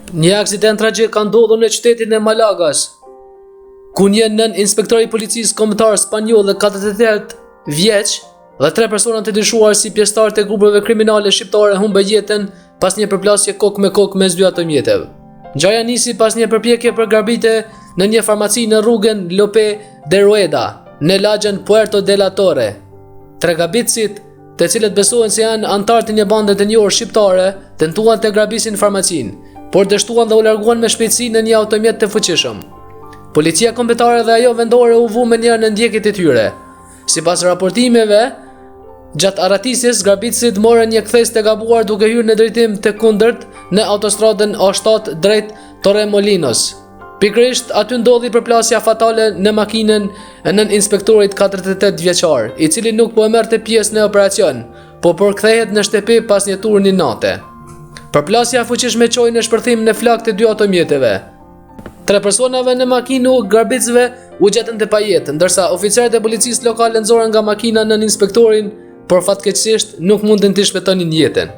Një aksident tragjik ka ndodhur në qytetin e Malagas, ku një nën inspektor i policisë kombëtar spanjoll dhe 48 vjeç dhe 3 persona të dyshuar si pjesëtarë të grupeve kriminale shqiptare humbën jetën pas një përplasje kokë me kokë mes dy automjeteve. Ngjarja nisi pas një përpjekje për grabitje në një farmaci në rrugën Lope de Rueda, në lagjen Puerto de la Torre. 3 gabitësit, të cilët besohen se janë anëtar të një bande të njohur shqiptare, tentuan të grabisin farmacinë, por dështuan dhe u larguan me shpejtësi në një automjet të fuqishëm. Policia kombëtare dhe ajo vendore u vu me njërin në ndjekjet e tyre. Sipas raportimeve, gjatë arratisjes, grabitësit morën një kthes të gabuar duke hyrë në drejtim të kundërt në autostradën A7 drejt Torremolinos. Pikërisht aty ndodhi përplasja fatale në makinën e nën inspektorit 48 vjeçar, i cili nuk po e merrte pjesë në operacion, po përkthehet në shtëpi pas një turni nate. Përplasja fuqishme çoi në shpërthim në flak të dy automjeteve. 3 personave në makinë grabitësve u gjetën të pajetë, ndërsa oficerët e policisë lokale nxorën nga makina nën inspektorin, por fatkeqësisht nuk mundën të shpëtonin jetën.